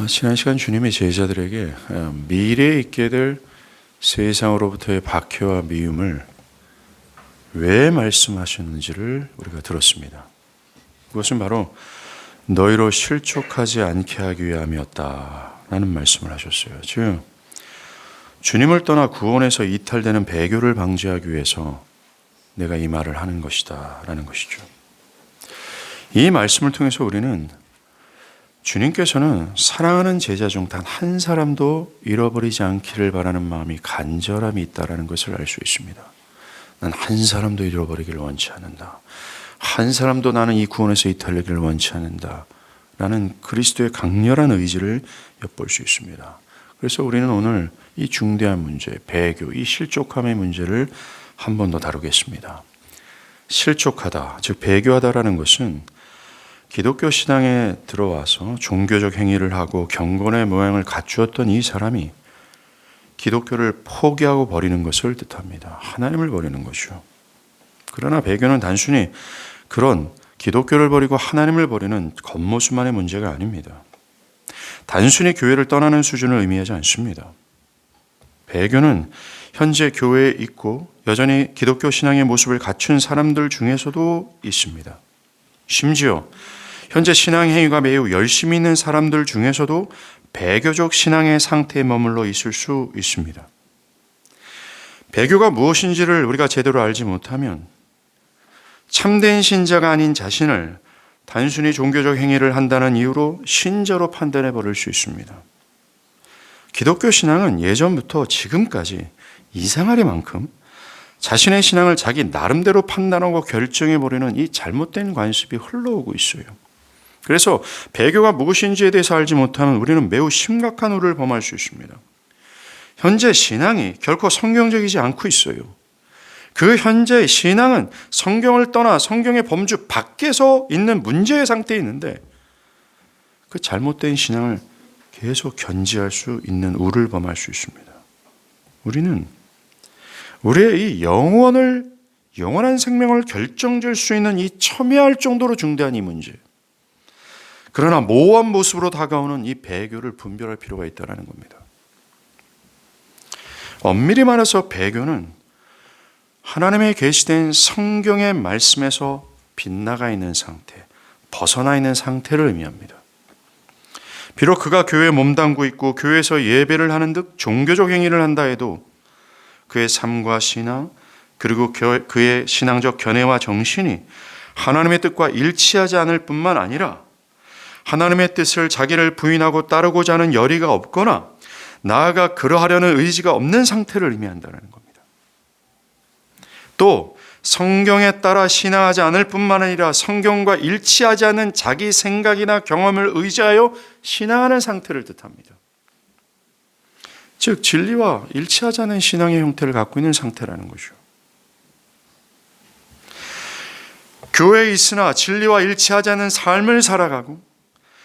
지난 시간 주님의 제자들에게 미래에 있게 될 세상으로부터의 박해와 미움을 왜 말씀하셨는지를 우리가 들었습니다. 그것은 바로 너희로 실족하지 않게 하기 위함이었다라는 말씀을 하셨어요. 즉 주님을 떠나 구원에서 이탈되는 배교를 방지하기 위해서 내가 이 말을 하는 것이다 라는 것이죠. 이 말씀을 통해서 우리는 주님께서는 사랑하는 제자 중 단 한 사람도 잃어버리지 않기를 바라는 마음이 간절함이 있다는 것을 알 수 있습니다. 난 한 사람도 잃어버리기를 원치 않는다. 한 사람도 나는 이 구원에서 이탈되기를 원치 않는다. 라는 그리스도의 강렬한 의지를 엿볼 수 있습니다. 그래서 우리는 오늘 이 중대한 문제, 배교, 이 실족함의 문제를 한 번 더 다루겠습니다. 실족하다, 즉 배교하다라는 것은 기독교 신앙에 들어와서 종교적 행위를 하고 경건의 모양을 갖추었던 이 사람이 기독교를 포기하고 버리는 것을 뜻합니다. 하나님을 버리는 것이요. 그러나 배교는 단순히 그런 기독교를 버리고 하나님을 버리는 겉모습만의 문제가 아닙니다. 단순히 교회를 떠나는 수준을 의미하지 않습니다. 배교는 현재 교회에 있고 여전히 기독교 신앙의 모습을 갖춘 사람들 중에서도 있습니다. 심지어 현재 신앙 행위가 매우 열심히 있는 사람들 중에서도 배교적 신앙의 상태에 머물러 있을 수 있습니다. 배교가 무엇인지를 우리가 제대로 알지 못하면 참된 신자가 아닌 자신을 단순히 종교적 행위를 한다는 이유로 신자로 판단해 버릴 수 있습니다. 기독교 신앙은 예전부터 지금까지 이상하리만큼 자신의 신앙을 자기 나름대로 판단하고 결정해 버리는 이 잘못된 관습이 흘러오고 있어요. 그래서 배교가 무엇인지에 대해서 알지 못하면 우리는 매우 심각한 오류를 범할 수 있습니다. 현재 신앙이 결코 성경적이지 않고 있어요. 그 현재의 신앙은 성경을 떠나 성경의 범주 밖에서 있는 문제의 상태에 있는데 그 잘못된 신앙을 계속 견지할 수 있는 오류를 범할 수 있습니다. 우리는 우리의 이 영원한 생명을 결정질 수 있는 이 첨예할 정도로 중대한 이 문제, 그러나 모호한 모습으로 다가오는 이 배교를 분별할 필요가 있다는 겁니다. 엄밀히 말해서 배교는 하나님의 계시된 성경의 말씀에서 빗나가 있는 상태, 벗어나 있는 상태를 의미합니다. 비록 그가 교회에 몸담고 있고 교회에서 예배를 하는 듯 종교적 행위를 한다 해도 그의 삶과 신앙, 그리고 그의 신앙적 견해와 정신이 하나님의 뜻과 일치하지 않을 뿐만 아니라 하나님의 뜻을 자기를 부인하고 따르고자 하는 열의가 없거나 나아가 그러하려는 의지가 없는 상태를 의미한다는 겁니다. 또 성경에 따라 신앙하지 않을 뿐만 아니라 성경과 일치하지 않는 자기 생각이나 경험을 의지하여 신앙하는 상태를 뜻합니다. 즉 진리와 일치하지 않은 신앙의 형태를 갖고 있는 상태라는 것이죠. 교회에 있으나 진리와 일치하지 않은 삶을 살아가고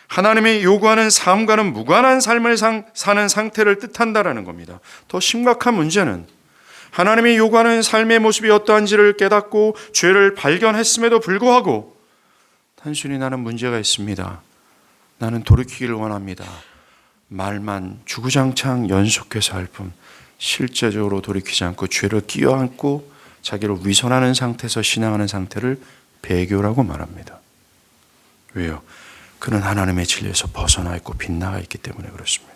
하나님이 요구하는 삶과는 무관한 삶을 사는 상태를 뜻한다는 겁니다. 더 심각한 문제는 하나님이 요구하는 삶의 모습이 어떠한지를 깨닫고 죄를 발견했음에도 불구하고 단순히 나는 문제가 있습니다, 나는 돌이키기를 원합니다, 말만 주구장창 연속해서 할 뿐 실제적으로 돌이키지 않고 죄를 끼어안고 자기를 위선하는 상태에서 신앙하는 상태를 배교라고 말합니다. 왜요? 그는 하나님의 진리에서 벗어나 있고 빗나가 있기 때문에 그렇습니다.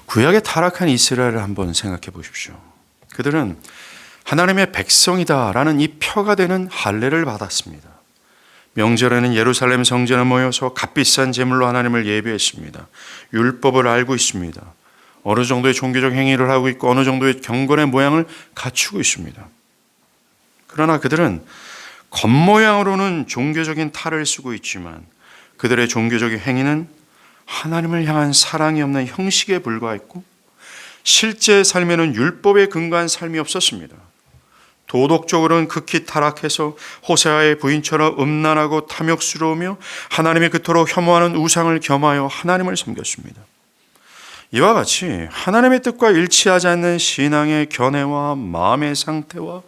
구약에 타락한 이스라엘을 한번 생각해 보십시오. 그들은 하나님의 백성이다라는 이 표가 되는 할례를 받았습니다. 명절에는 예루살렘 성전에 모여서 값비싼 제물로 하나님을 예배했습니다. 율법을 알고 있습니다. 어느 정도의 종교적 행위를 하고 있고 어느 정도의 경건의 모양을 갖추고 있습니다. 그러나 그들은 겉모양으로는 종교적인 탈을 쓰고 있지만 그들의 종교적인 행위는 하나님을 향한 사랑이 없는 형식에 불과했고 실제 삶에는 율법에 근거한 삶이 없었습니다. 도덕적으로는 극히 타락해서 호세아의 부인처럼 음란하고 탐욕스러우며 하나님이 그토록 혐오하는 우상을 겸하여 하나님을 섬겼습니다. 이와 같이 하나님의 뜻과 일치하지 않는 신앙의 견해와 마음의 상태와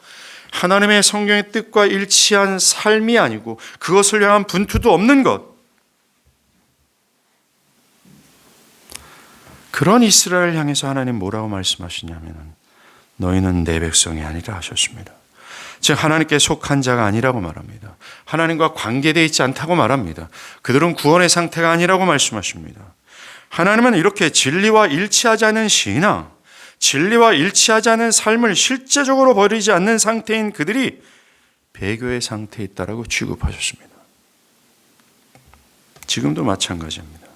하나님의 성경의 뜻과 일치한 삶이 아니고 그것을 향한 분투도 없는 것, 그런 이스라엘 향해서 하나님 뭐라고 말씀하시냐면 너희는 내 백성이 아니라 하셨습니다. 즉 하나님께 속한 자가 아니라고 말합니다. 하나님과 관계되어 있지 않다고 말합니다. 그들은 구원의 상태가 아니라고 말씀하십니다. 하나님은 이렇게 진리와 일치하지 않은 신앙, 진리와 일치하지 않은 삶을 실제적으로 버리지 않는 상태인 그들이 배교의 상태에 있다라고 취급하셨습니다. 지금도 마찬가지입니다.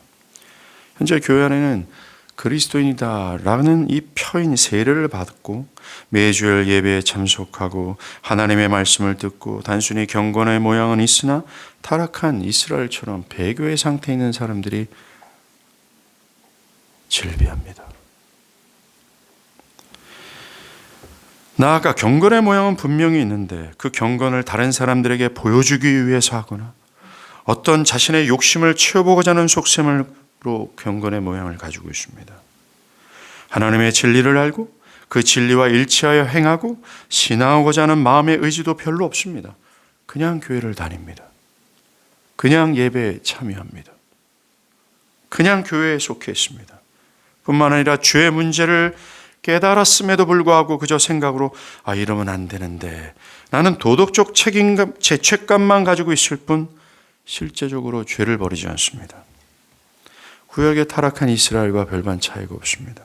현재 교회 안에는 그리스도인이다라는 이 표인 세례를 받고 매주일 예배에 참석하고 하나님의 말씀을 듣고 단순히 경건의 모양은 있으나 타락한 이스라엘처럼 배교의 상태에 있는 사람들이 즐비합니다. 나아가 경건의 모양은 분명히 있는데 그 경건을 다른 사람들에게 보여주기 위해서 하거나 어떤 자신의 욕심을 채워보고자 하는 속셈으로 경건의 모양을 가지고 있습니다. 하나님의 진리를 알고 그 진리와 일치하여 행하고 신앙하고자 하는 마음의 의지도 별로 없습니다. 그냥 교회를 다닙니다. 그냥 예배에 참여합니다. 그냥 교회에 속해 있습니다. 뿐만 아니라 죄의 문제를 깨달았음에도 불구하고 그저 생각으로 이러면 안 되는데 나는 도덕적 책임감, 죄책감만 가지고 있을 뿐 실제적으로 죄를 버리지 않습니다. 구약의 타락한 이스라엘과 별반 차이가 없습니다.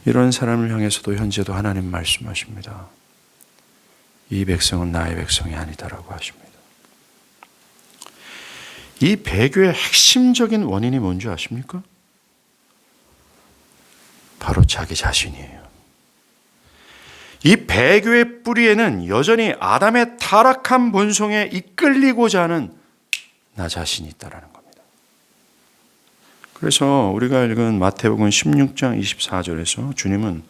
이런 사람을 향해서도 현재도 하나님 말씀하십니다. 이 백성은 나의 백성이 아니다라고 하십니다. 이 배교의 핵심적인 원인이 뭔지 아십니까? 바로 자기 자신이에요. 이 배교의 뿌리에는 여전히 아담의 타락한 본성에 이끌리고자 하는 나 자신이 있다라는 겁니다. 그래서 우리가 읽은 마태복음 16장 24절에서 주님은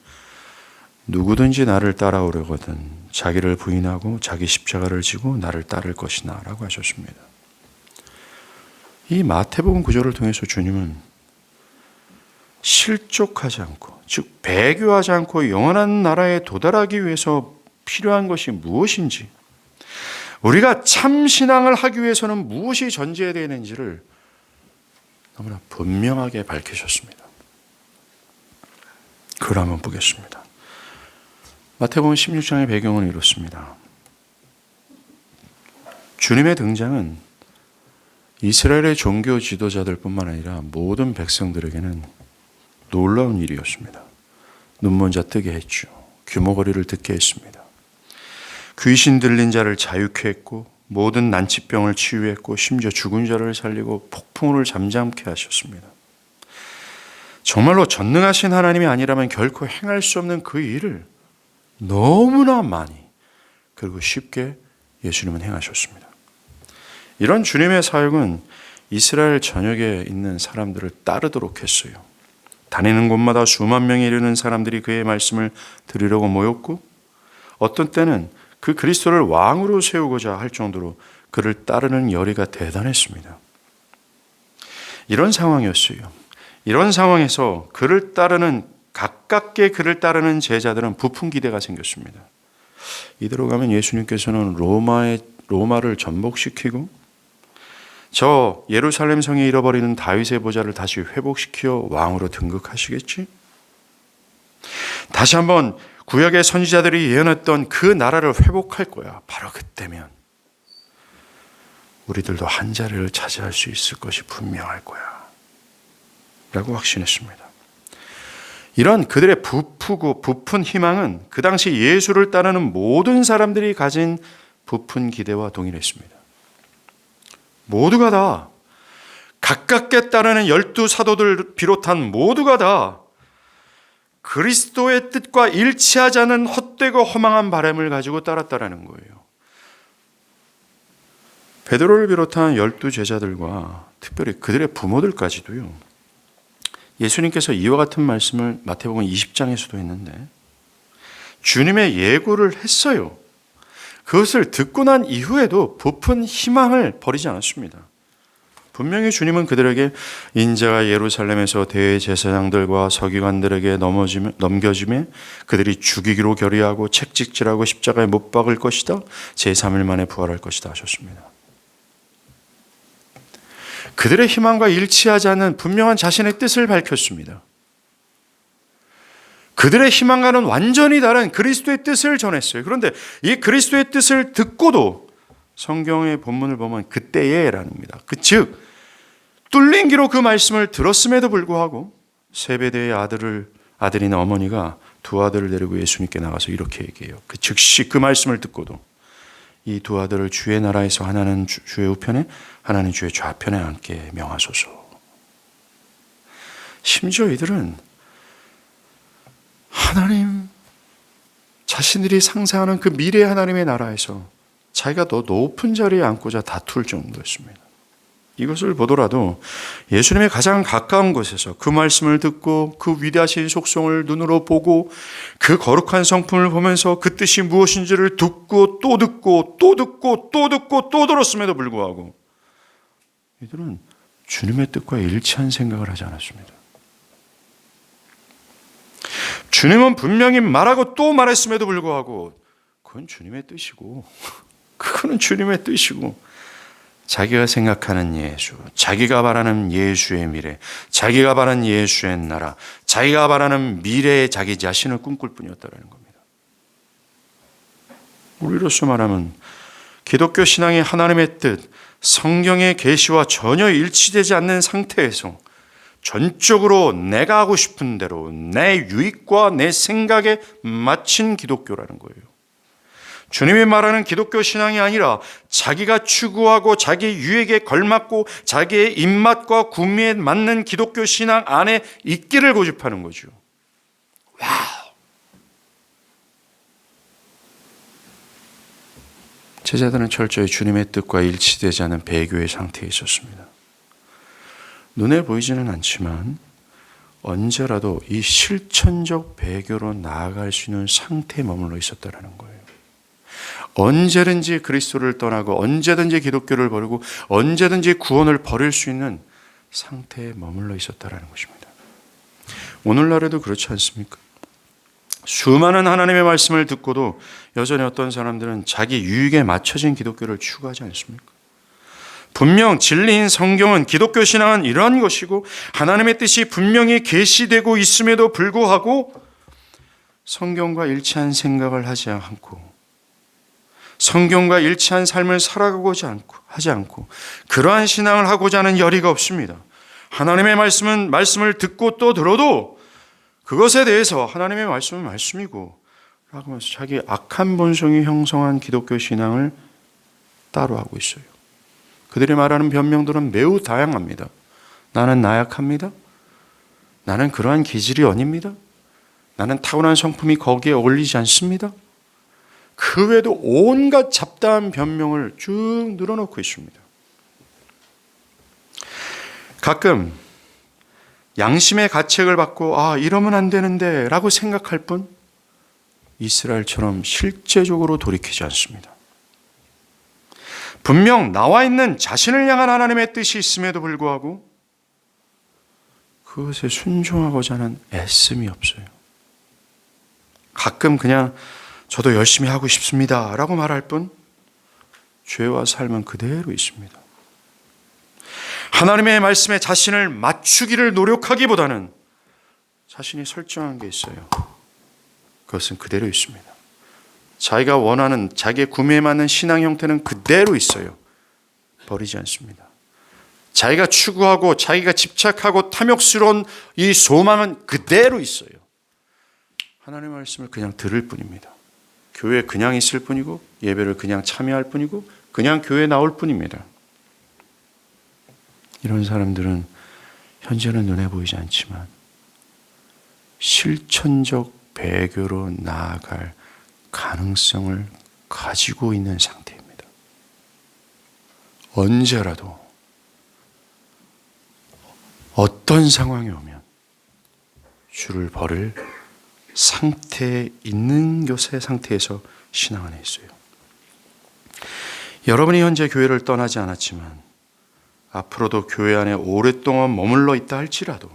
누구든지 나를 따라오려거든 자기를 부인하고 자기 십자가를 지고 나를 따를 것이나 라고 하셨습니다. 이 마태복음 구절을 통해서 주님은 실족하지 않고 즉 배교하지 않고 영원한 나라에 도달하기 위해서 필요한 것이 무엇인지 우리가 참 신앙을 하기 위해서는 무엇이 전제해야 되는지를 너무나 분명하게 밝히셨습니다. 그걸 한번 보겠습니다. 마태복음 16장의 배경은 이렇습니다. 주님의 등장은 이스라엘의 종교 지도자들뿐만 아니라 모든 백성들에게는 놀라운 일이었습니다. 눈 먼저 뜨게 했죠. 귀머거리를 듣게 했습니다. 귀신 들린 자를 자유케 했고 모든 난치병을 치유했고 심지어 죽은 자를 살리고 폭풍우를 잠잠케 하셨습니다. 정말로 전능하신 하나님이 아니라면 결코 행할 수 없는 그 일을 너무나 많이 그리고 쉽게 예수님은 행하셨습니다. 이런 주님의 사역은 이스라엘 전역에 있는 사람들을 따르도록 했어요. 다니는 곳마다 수만 명에 이르는 사람들이 그의 말씀을 들으려고 모였고 어떤 때는 그 그리스도를 왕으로 세우고자 할 정도로 그를 따르는 열의가 대단했습니다. 이런 상황이었어요. 이런 상황에서 가깝게 그를 따르는 제자들은 부푼 기대가 생겼습니다. 이대로 가면 예수님께서는 로마를 전복시키고 저 예루살렘 성에 잃어버리는 다윗의 보좌를 다시 회복시켜 왕으로 등극하시겠지? 다시 한번 구약의 선지자들이 예언했던 그 나라를 회복할 거야. 바로 그때면 우리들도 한 자리를 차지할 수 있을 것이 분명할 거야. 라고 확신했습니다. 이런 그들의 부푼 희망은 그 당시 예수를 따르는 모든 사람들이 가진 부푼 기대와 동일했습니다. 모두가 다 가깝게 따르는 12사도들 비롯한 모두가 다 그리스도의 뜻과 일치하지 않은 헛되고 허망한 바람을 가지고 따랐다라는 거예요. 베드로를 비롯한 12제자들과 특별히 그들의 부모들까지도요. 예수님께서 이와 같은 말씀을 마태복음 20장에서도 했는데 주님의 예고를 했어요. 그것을 듣고 난 이후에도 부푼 희망을 버리지 않았습니다. 분명히 주님은 그들에게 인자가 예루살렘에서 대제사장들과 서기관들에게 넘겨짐에 그들이 죽이기로 결의하고 책찍질하고 십자가에 못 박을 것이다. 제3일 만에 부활할 것이다 하셨습니다. 그들의 희망과 일치하지 않는 분명한 자신의 뜻을 밝혔습니다. 그들의 희망과는 완전히 다른 그리스도의 뜻을 전했어요. 그런데 이 그리스도의 뜻을 듣고도 성경의 본문을 보면 그때에랍니다. 즉 뚫린 귀로 그 말씀을 들었음에도 불구하고 세베대의 아들인 어머니가 두 아들을 데리고 예수님께 나가서 이렇게 얘기해요. 그 즉시 그 말씀을 듣고도 이 두 아들을 주의 나라에서 하나는 주의 우편에 하나는 주의 좌편에 앉게 명하소서. 심지어 이들은 하나님 자신들이 상상하는 그 미래 하나님의 나라에서 자기가 더 높은 자리에 앉고자 다툴 정도였습니다. 이것을 보더라도 예수님의 가장 가까운 곳에서 그 말씀을 듣고 그 위대하신 속성을 눈으로 보고 그 거룩한 성품을 보면서 그 뜻이 무엇인지를 듣고 또 듣고 또 듣고 또 듣고 또 들었음에도 불구하고 이들은 주님의 뜻과 일치한 생각을 하지 않았습니다. 주님은 분명히 말하고 또 말했음에도 불구하고 그건 주님의 뜻이고 그거는 주님의 뜻이고 자기가 생각하는 예수, 자기가 바라는 예수의 미래, 자기가 바라는 예수의 나라, 자기가 바라는 미래의 자기 자신을 꿈꿀 뿐이었다는 겁니다. 우리로서 말하면 기독교 신앙이 하나님의 뜻, 성경의 계시와 전혀 일치되지 않는 상태에서 전적으로 내가 하고 싶은 대로 내 유익과 내 생각에 맞춘 기독교라는 거예요. 주님이 말하는 기독교 신앙이 아니라 자기가 추구하고 자기 유익에 걸맞고 자기의 입맛과 구미에 맞는 기독교 신앙 안에 있기를 고집하는 거죠. 와우. 제자들은 철저히 주님의 뜻과 일치되지 않은 배교의 상태에 있었습니다. 눈에 보이지는 않지만 언제라도 이 실천적 배교로 나아갈 수 있는 상태에 머물러 있었다는 거예요. 언제든지 그리스도를 떠나고 언제든지 기독교를 버리고 언제든지 구원을 버릴 수 있는 상태에 머물러 있었다는 것입니다. 오늘날에도 그렇지 않습니까? 수많은 하나님의 말씀을 듣고도 여전히 어떤 사람들은 자기 유익에 맞춰진 기독교를 추구하지 않습니까? 분명 진리인 성경은 기독교 신앙은 이러한 것이고 하나님의 뜻이 분명히 계시되고 있음에도 불구하고 성경과 일치한 생각을 하지 않고 성경과 일치한 삶을 살아가고자 하지 않고 그러한 신앙을 하고자 하는 열의가 없습니다. 하나님의 말씀을 듣고 또 들어도 그것에 대해서 하나님의 말씀은 말씀이고 라고 하면서 자기 악한 본성이 형성한 기독교 신앙을 따로 하고 있어요. 그들이 말하는 변명들은 매우 다양합니다. 나는 나약합니다. 나는 그러한 기질이 아닙니다. 나는 타고난 성품이 거기에 어울리지 않습니다. 그 외에도 온갖 잡다한 변명을 쭉 늘어놓고 있습니다. 가끔 양심의 가책을 받고 이러면 안 되는데 라고 생각할 뿐 이스라엘처럼 실제적으로 돌이키지 않습니다. 분명 나와 있는 자신을 향한 하나님의 뜻이 있음에도 불구하고 그것에 순종하고자 하는 애씀이 없어요. 가끔 그냥 저도 열심히 하고 싶습니다 라고 말할 뿐 죄와 삶은 그대로 있습니다. 하나님의 말씀에 자신을 맞추기를 노력하기보다는 자신이 설정한 게 있어요. 그것은 그대로 있습니다. 자기가 원하는 자기의 구매에 맞는 신앙 형태는 그대로 있어요. 버리지 않습니다. 자기가 추구하고 자기가 집착하고 탐욕스러운 이 소망은 그대로 있어요. 하나님의 말씀을 그냥 들을 뿐입니다. 교회에 그냥 있을 뿐이고 예배를 그냥 참여할 뿐이고 그냥 교회에 나올 뿐입니다. 이런 사람들은 현재는 눈에 보이지 않지만 실천적 배교로 나아갈 가능성을 가지고 있는 상태입니다. 언제라도 어떤 상황이 오면 주를 버릴 상태에 있는 것의 상태에서 신앙 안에 있어요. 여러분이 현재 교회를 떠나지 않았지만 앞으로도 교회 안에 오랫동안 머물러 있다 할지라도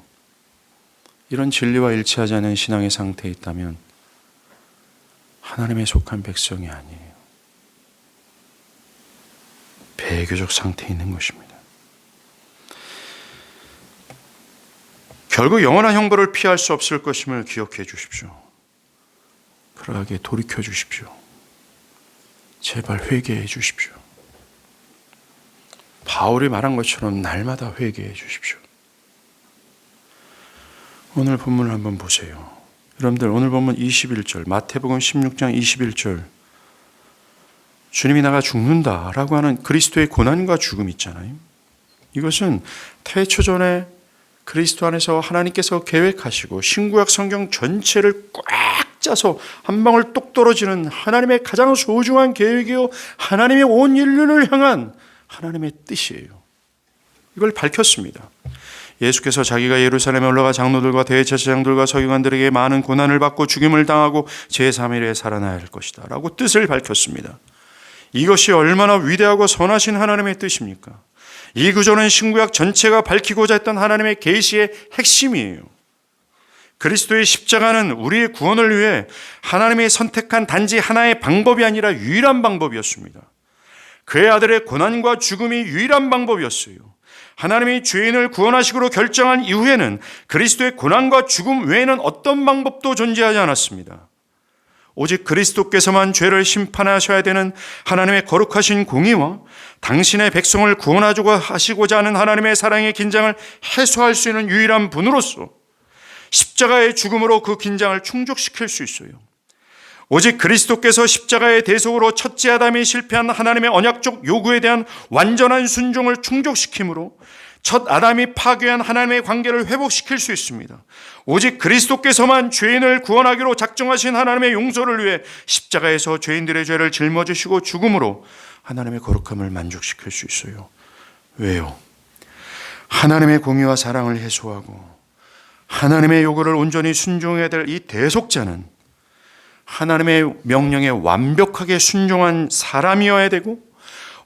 이런 진리와 일치하지 않은 신앙의 상태에 있다면 하나님에 속한 백성이 아니에요. 배교적 상태에 있는 것입니다. 결국 영원한 형벌을 피할 수 없을 것임을 기억해 주십시오. 그러하게 돌이켜 주십시오. 제발 회개해 주십시오. 바울이 말한 것처럼 날마다 회개해 주십시오. 오늘 본문을 한번 보세요. 여러분들 오늘 본문 21절, 마태복음 16장 21절, 주님이 나가 죽는다라고 하는 그리스도의 고난과 죽음 있잖아요. 이것은 태초전에 그리스도 안에서 하나님께서 계획하시고 신구약 성경 전체를 꽉 짜서 한 방울 똑 떨어지는 하나님의 가장 소중한 계획이요, 하나님의 온 인류를 향한 하나님의 뜻이에요. 이걸 밝혔습니다. 예수께서 자기가 예루살렘에 올라가 장로들과 대제사장들과 서기관들에게 많은 고난을 받고 죽임을 당하고 제3일에 살아나야 할 것이다 라고 뜻을 밝혔습니다. 이것이 얼마나 위대하고 선하신 하나님의 뜻입니까? 이 구조는 신구약 전체가 밝히고자 했던 하나님의 계시의 핵심이에요. 그리스도의 십자가는 우리의 구원을 위해 하나님이 선택한 단지 하나의 방법이 아니라 유일한 방법이었습니다. 그의 아들의 고난과 죽음이 유일한 방법이었어요. 하나님이 죄인을 구원하시기로 결정한 이후에는 그리스도의 고난과 죽음 외에는 어떤 방법도 존재하지 않았습니다. 오직 그리스도께서만 죄를 심판하셔야 되는 하나님의 거룩하신 공의와 당신의 백성을 구원하시고자 하는 하나님의 사랑의 긴장을 해소할 수 있는 유일한 분으로서 십자가의 죽음으로 그 긴장을 충족시킬 수 있어요. 오직 그리스도께서 십자가의 대속으로 첫째 아담이 실패한 하나님의 언약적 요구에 대한 완전한 순종을 충족시킴으로 첫 아담이 파괴한 하나님의 관계를 회복시킬 수 있습니다. 오직 그리스도께서만 죄인을 구원하기로 작정하신 하나님의 용서를 위해 십자가에서 죄인들의 죄를 짊어지시고 죽음으로 하나님의 거룩함을 만족시킬 수 있어요. 왜요? 하나님의 공의와 사랑을 해소하고 하나님의 요구를 온전히 순종해야 될 이 대속자는 하나님의 명령에 완벽하게 순종한 사람이어야 되고,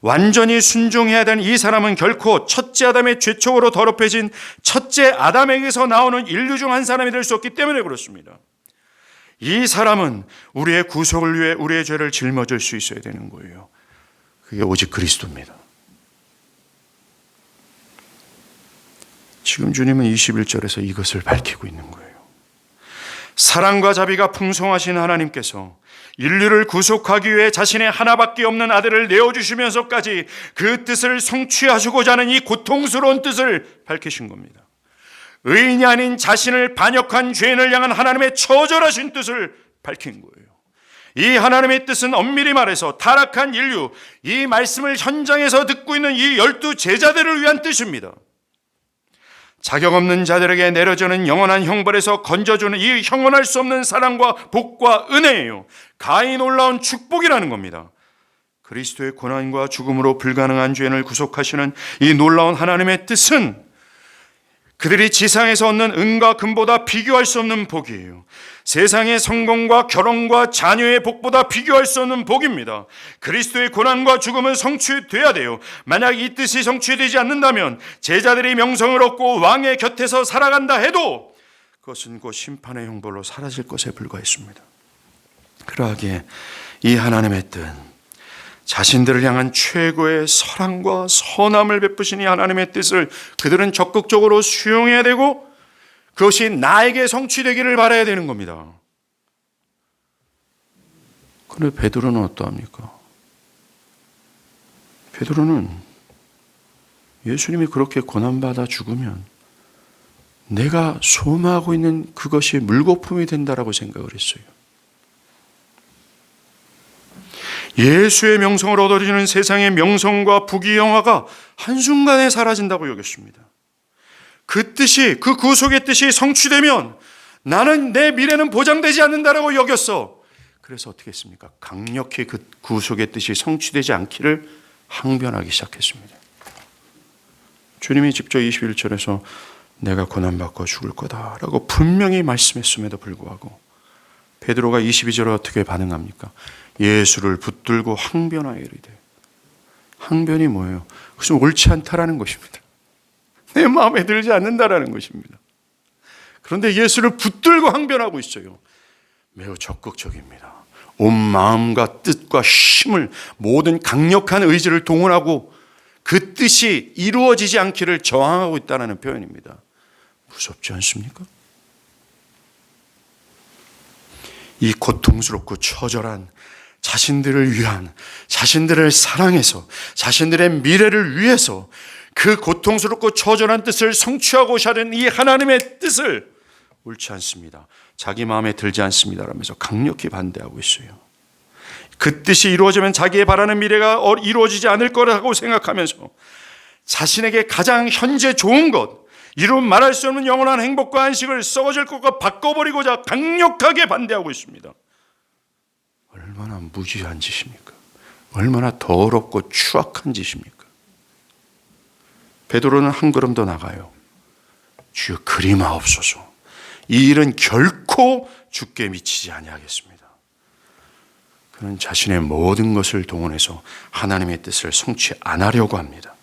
완전히 순종해야 되는 이 사람은 결코 첫째 아담의 죄촉으로 더럽혀진 첫째 아담에게서 나오는 인류 중 한 사람이 될 수 없기 때문에 그렇습니다. 이 사람은 우리의 구속을 위해 우리의 죄를 짊어질 수 있어야 되는 거예요. 그게 오직 그리스도입니다. 지금 주님은 21절에서 이것을 밝히고 있는 거예요. 사랑과 자비가 풍성하신 하나님께서 인류를 구속하기 위해 자신의 하나밖에 없는 아들을 내어주시면서까지 그 뜻을 성취하시고자 하는 이 고통스러운 뜻을 밝히신 겁니다. 의인이 아닌 자신을 반역한 죄인을 향한 하나님의 처절하신 뜻을 밝힌 거예요. 이 하나님의 뜻은 엄밀히 말해서 타락한 인류, 이 말씀을 현장에서 듣고 있는 이 12 제자들을 위한 뜻입니다. 자격 없는 자들에게 내려지는 영원한 형벌에서 건져주는 이 형언할 수 없는 사랑과 복과 은혜예요. 가히 놀라운 축복이라는 겁니다. 그리스도의 고난과 죽음으로 불가능한 죄인을 구속하시는 이 놀라운 하나님의 뜻은 그들이 지상에서 얻는 은과 금보다 비교할 수 없는 복이에요. 세상의 성공과 결혼과 자녀의 복보다 비교할 수 없는 복입니다. 그리스도의 고난과 죽음은 성취돼야 돼요. 만약 이 뜻이 성취되지 않는다면 제자들이 명성을 얻고 왕의 곁에서 살아간다 해도 그것은 곧 심판의 형벌로 사라질 것에 불과했습니다. 그러하기에 이 하나님의 뜻, 자신들을 향한 최고의 사랑과 선함을 베푸신 이 하나님의 뜻을 그들은 적극적으로 수용해야 되고 그것이 나에게 성취되기를 바라야 되는 겁니다. 그런데 베드로는 어떠합니까? 베드로는 예수님이 그렇게 고난받아 죽으면 내가 소망하고 있는 그것이 물거품이 된다라고 생각을 했어요. 예수의 명성을 얻어지는 세상의 명성과 부귀영화가 한순간에 사라진다고 여겼습니다. 그 뜻이, 그 구속의 뜻이 성취되면 나는 내 미래는 보장되지 않는다라고 여겼어. 그래서 어떻게 했습니까? 강력히 그 구속의 뜻이 성취되지 않기를 항변하기 시작했습니다. 주님이 직접 21절에서 내가 고난받고 죽을 거다라고 분명히 말씀했음에도 불구하고 베드로가 22절에 어떻게 반응합니까? 예수를 붙들고 항변하여 이르되. 항변이 뭐예요? 그것은 옳지 않다라는 것입니다. 내 마음에 들지 않는다라는 것입니다. 그런데 예수를 붙들고 항변하고 있어요. 매우 적극적입니다. 온 마음과 뜻과 힘을, 모든 강력한 의지를 동원하고 그 뜻이 이루어지지 않기를 저항하고 있다는 표현입니다. 무섭지 않습니까? 이 고통스럽고 처절한 자신들을 위한, 자신들을 사랑해서 자신들의 미래를 위해서 그 고통스럽고 처절한 뜻을 성취하고자 하는 이 하나님의 뜻을 옳지 않습니다, 자기 마음에 들지 않습니다 라면서 강력히 반대하고 있어요. 그 뜻이 이루어지면 자기의 바라는 미래가 이루어지지 않을 거라고 생각하면서 자신에게 가장 현재 좋은 것, 이루 말할 수 없는 영원한 행복과 안식을 썩어질 것과 바꿔버리고자 강력하게 반대하고 있습니다. 얼마나 무지한 짓입니까? 얼마나 더럽고 추악한 짓입니까? 베드로는 한 걸음 더 나가요. 주여 그리마옵소서. 이 일은 결코 주께 미치지 아니하겠습니다. 그는 자신의 모든 것을 동원해서 하나님의 뜻을 성취 안 하려고 합니다.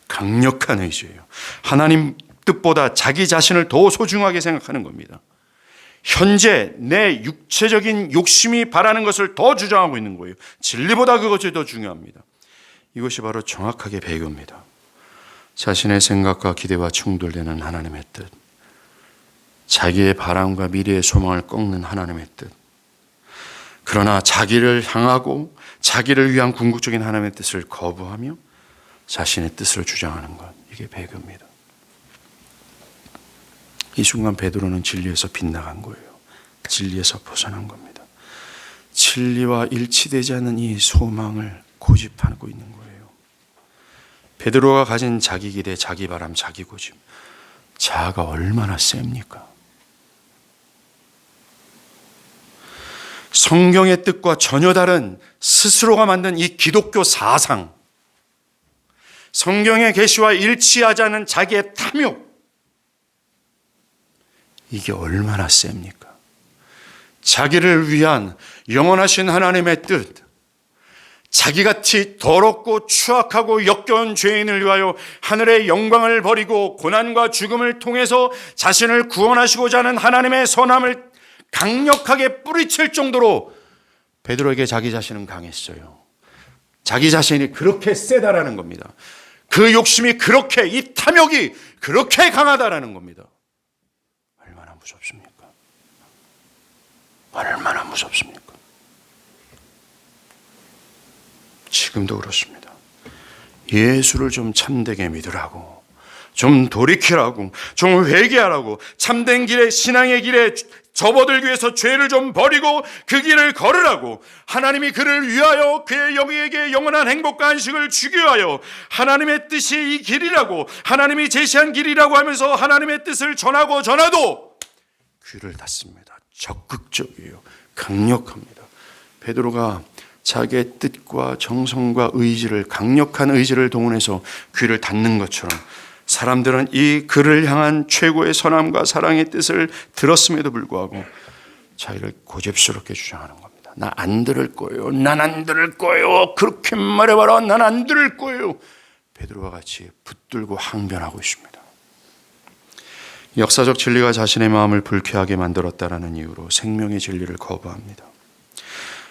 강력한 의지예요. 하나님 뜻보다 자기 자신을 더 소중하게 생각하는 겁니다. 현재 내 육체적인 욕심이 바라는 것을 더 주장하고 있는 거예요. 진리보다 그것이 더 중요합니다. 이것이 바로 정확하게 배교입니다. 자신의 생각과 기대와 충돌되는 하나님의 뜻, 자기의 바람과 미래의 소망을 꺾는 하나님의 뜻, 그러나 자기를 향하고 자기를 위한 궁극적인 하나님의 뜻을 거부하며 자신의 뜻을 주장하는 것, 이게 배교입니다. 이 순간 베드로는 진리에서 빗나간 거예요. 진리에서 벗어난 겁니다. 진리와 일치되지 않는 이 소망을 고집하고 있는 거예요. 베드로가 가진 자기 기대, 자기 바람, 자기 고집, 자아가 얼마나 셉니까? 성경의 뜻과 전혀 다른 스스로가 만든 이 기독교 사상, 성경의 계시와 일치하지 않은 자기의 탐욕, 이게 얼마나 셉니까? 자기를 위한 영원하신 하나님의 뜻, 자기같이 더럽고 추악하고 역겨운 죄인을 위하여 하늘의 영광을 버리고 고난과 죽음을 통해서 자신을 구원하시고자 하는 하나님의 선함을 강력하게 뿌리칠 정도로 베드로에게 자기 자신은 강했어요. 자기 자신이 그렇게 세다라는 겁니다. 그 욕심이 그렇게, 이 탐욕이 그렇게 강하다라는 겁니다. 얼마나 무섭습니까? 얼마나 무섭습니까? 지금도 그렇습니다. 예수를 좀 참되게 믿으라고, 좀 돌이키라고, 좀 회개하라고, 참된 길에, 신앙의 길에 접어들기 위해서 죄를 좀 버리고 그 길을 걸으라고, 하나님이 그를 위하여 그의 영에게 영원한 행복과 안식을 주기 위하여 하나님의 뜻이 이 길이라고, 하나님이 제시한 길이라고 하면서 하나님의 뜻을 전하고 전하도 귀를 닫습니다. 적극적이에요. 강력합니다. 베드로가 자기의 뜻과 정성과 의지를, 강력한 의지를 동원해서 귀를 닫는 것처럼 사람들은 이 그를 향한 최고의 선함과 사랑의 뜻을 들었음에도 불구하고 자기를 고집스럽게 주장하는 겁니다. 나 안 들을 거예요. 난 안 들을 거예요. 그렇게 말해봐라. 난 안 들을 거예요. 베드로와 같이 붙들고 항변하고 있습니다. 역사적 진리가 자신의 마음을 불쾌하게 만들었다라는 이유로 생명의 진리를 거부합니다.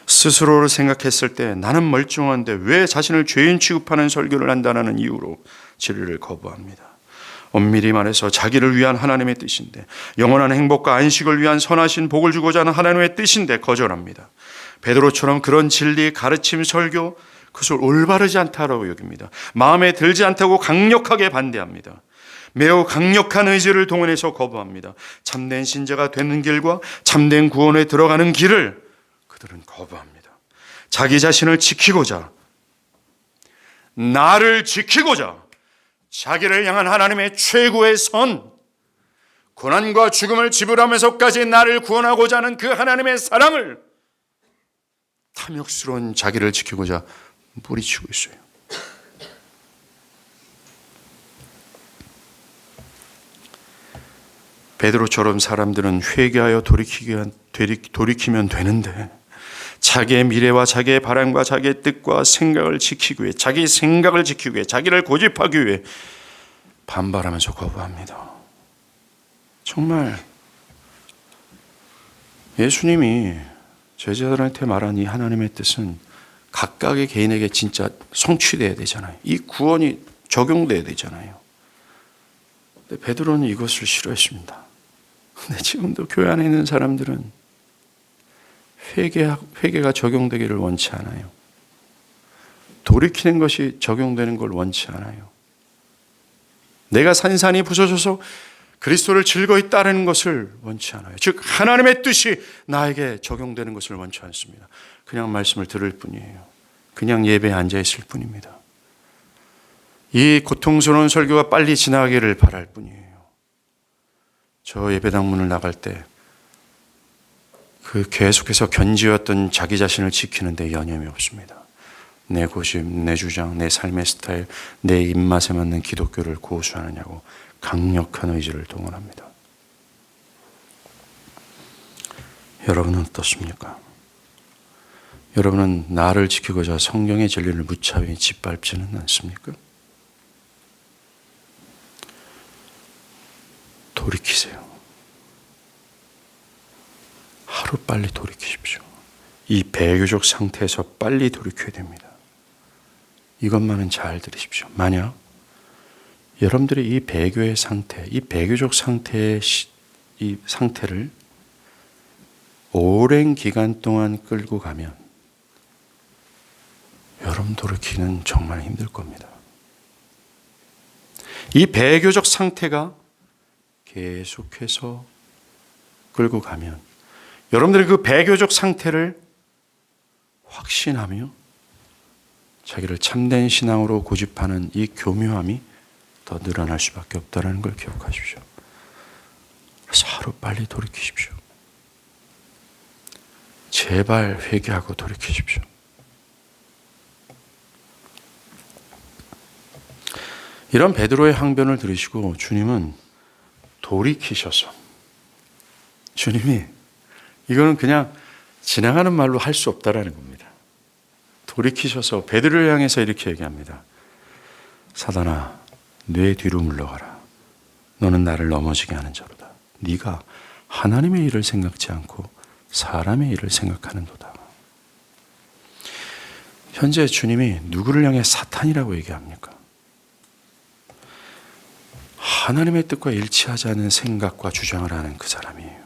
스스로를 생각했을 때 나는 멀쩡한데 왜 자신을 죄인 취급하는 설교를 한다는 이유로 진리를 거부합니다. 엄밀히 말해서 자기를 위한 하나님의 뜻인데, 영원한 행복과 안식을 위한 선하신 복을 주고자 하는 하나님의 뜻인데 거절합니다. 베드로처럼 그런 진리, 가르침, 설교, 그것을 올바르지 않다라고 여깁니다. 마음에 들지 않다고 강력하게 반대합니다. 매우 강력한 의지를 동원해서 거부합니다. 참된 신자가 되는 길과 참된 구원에 들어가는 길을 그들은 거부합니다. 자기 자신을 지키고자, 나를 지키고자 자기를 향한 하나님의 최고의 선, 고난과 죽음을 지불하면서까지 나를 구원하고자 하는 그 하나님의 사랑을 탐욕스러운 자기를 지키고자 뿌리치고 있어요. 베드로처럼 사람들은 회개하여 돌이키면 되는데, 자기의 미래와 자기의 바람과 자기의 뜻과 생각을 지키기 위해, 자기 생각을 지키기 위해, 자기를 고집하기 위해 반발하면서 거부합니다. 정말 예수님이 제자들한테 말한 이 하나님의 뜻은 각각의 개인에게 진짜 성취돼야 되잖아요. 이 구원이 적용돼야 되잖아요. 근데 베드로는 이것을 싫어했습니다. 근데 지금도 교회 안에 있는 사람들은 회개가 적용되기를 원치 않아요. 돌이키는 것이 적용되는 걸 원치 않아요. 내가 산산이 부서져서 그리스도를 즐거이 따르는 것을 원치 않아요. 즉 하나님의 뜻이 나에게 적용되는 것을 원치 않습니다. 그냥 말씀을 들을 뿐이에요. 그냥 예배에 앉아 있을 뿐입니다. 이 고통스러운 설교가 빨리 지나가기를 바랄 뿐이에요. 저 예배당 문을 나갈 때 그 계속해서 견지었던 자기 자신을 지키는데 여념이 없습니다. 내 고집, 내 주장, 내 삶의 스타일, 내 입맛에 맞는 기독교를 고수하느냐고 강력한 의지를 동원합니다. 여러분은 어떻습니까? 여러분은 나를 지키고자 성경의 진리를 무차별히 짓밟지는 않습니까? 돌이키세요. 하루빨리 돌이키십시오. 이 배교적 상태에서 빨리 돌이켜야 됩니다. 이것만은 잘 들으십시오. 만약 여러분들이 이 배교의 상태, 이 배교적 상태의 이 상태를 오랜 기간 동안 끌고 가면 여러분 돌이키는 정말 힘들 겁니다. 이 배교적 상태가 계속해서 끌고 가면 여러분들이 그 배교적 상태를 확신하며 자기를 참된 신앙으로 고집하는 이 교묘함이 더 늘어날 수밖에 없다는 걸 기억하십시오. 그래서 하루 빨리 돌이키십시오. 제발 회개하고 돌이키십시오. 이런 베드로의 항변을 들으시고 주님은 돌이키셔서, 주님이 이거는 그냥 지나가는 말로 할 수 없다라는 겁니다. 돌이키셔서 베드로를 향해서 이렇게 얘기합니다. 사단아, 내 뒤로 물러가라. 너는 나를 넘어지게 하는 자로다. 네가 하나님의 일을 생각지 않고 사람의 일을 생각하는도다. 현재 주님이 누구를 향해 사탄이라고 얘기합니까? 하나님의 뜻과 일치하지 않은 생각과 주장을 하는 그 사람이에요.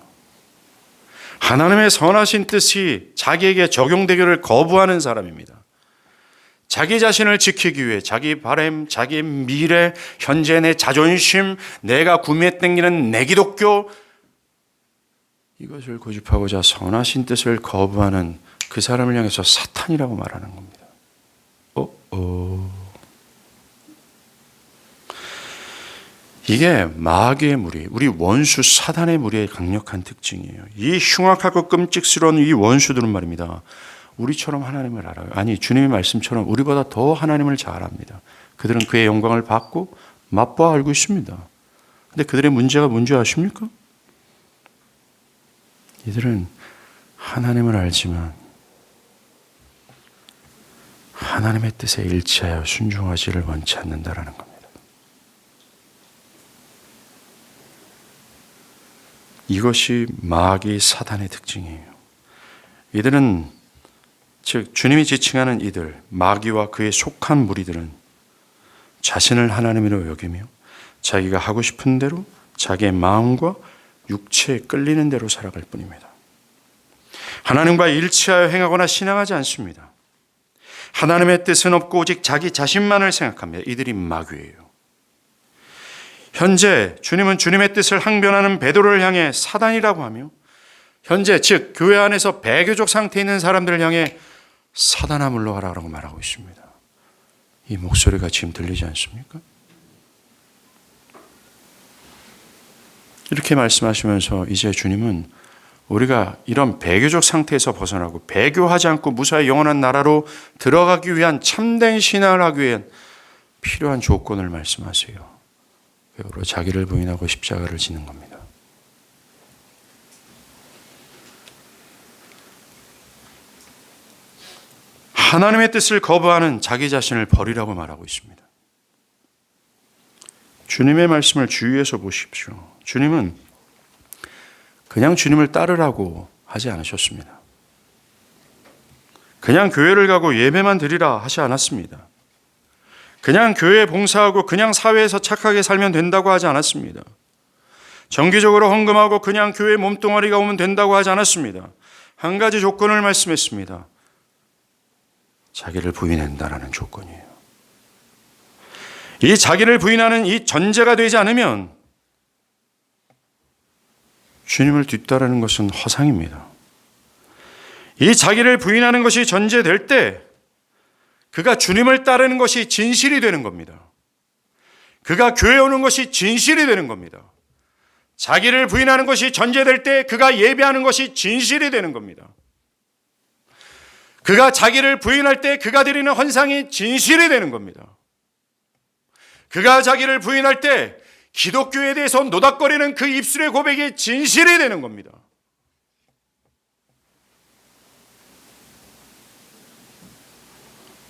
하나님의 선하신 뜻이 자기에게 적용되기를 거부하는 사람입니다. 자기 자신을 지키기 위해 자기 바람, 자기 미래, 현재 내 자존심, 내가 구미에 땡기는 내 기독교, 이것을 고집하고자 선하신 뜻을 거부하는 그 사람을 향해서 사탄이라고 말하는 겁니다. 이게 마귀의 무리, 우리 원수 사단의 무리의 강력한 특징이에요. 이 흉악하고 끔찍스러운 이 원수들은 말입니다. 우리처럼 하나님을 알아요. 아니, 주님의 말씀처럼 우리보다 더 하나님을 잘 압니다. 그들은 그의 영광을 받고 맛보아 알고 있습니다. 근데 그들의 문제가 뭔지 아십니까? 이들은 하나님을 알지만 하나님의 뜻에 일치하여 순종하지를 원치 않는다라는 겁니다. 이것이 마귀 사단의 특징이에요. 이들은, 즉 주님이 지칭하는 이들, 마귀와 그에 속한 무리들은 자신을 하나님으로 여기며 자기가 하고 싶은 대로 자기의 마음과 육체에 끌리는 대로 살아갈 뿐입니다. 하나님과 일치하여 행하거나 신앙하지 않습니다. 하나님의 뜻은 없고 오직 자기 자신만을 생각합니다. 이들이 마귀예요. 현재 주님은 주님의 뜻을 항변하는 베드로를 향해 사단이라고 하며, 현재 즉 교회 안에서 배교적 상태에 있는 사람들을 향해 사단아 물러가라고 말하고 있습니다. 이 목소리가 지금 들리지 않습니까? 이렇게 말씀하시면서 이제 주님은 우리가 이런 배교적 상태에서 벗어나고 배교하지 않고 무사히 영원한 나라로 들어가기 위한 참된 신앙을 하기 위한 필요한 조건을 말씀하세요. 바로 자기를 부인하고 십자가를 지는 겁니다. 하나님의 뜻을 거부하는 자기 자신을 버리라고 말하고 있습니다. 주님의 말씀을 주의해서 보십시오. 주님은 그냥 주님을 따르라고 하지 않으셨습니다. 그냥 교회를 가고 예배만 드리라 하지 않았습니다. 그냥 교회에 봉사하고 그냥 사회에서 착하게 살면 된다고 하지 않았습니다. 정기적으로 헌금하고 그냥 교회 몸뚱아리가 오면 된다고 하지 않았습니다. 한 가지 조건을 말씀했습니다. 자기를 부인한다라는 조건이에요. 이 자기를 부인하는 이 전제가 되지 않으면 주님을 뒤따르는 것은 허상입니다. 이 자기를 부인하는 것이 전제될 때 그가 주님을 따르는 것이 진실이 되는 겁니다. 그가 교회에 오는 것이 진실이 되는 겁니다. 자기를 부인하는 것이 전제될 때 그가 예배하는 것이 진실이 되는 겁니다. 그가 자기를 부인할 때 그가 드리는 헌상이 진실이 되는 겁니다. 그가 자기를 부인할 때 기독교에 대해서 노닥거리는 그 입술의 고백이 진실이 되는 겁니다.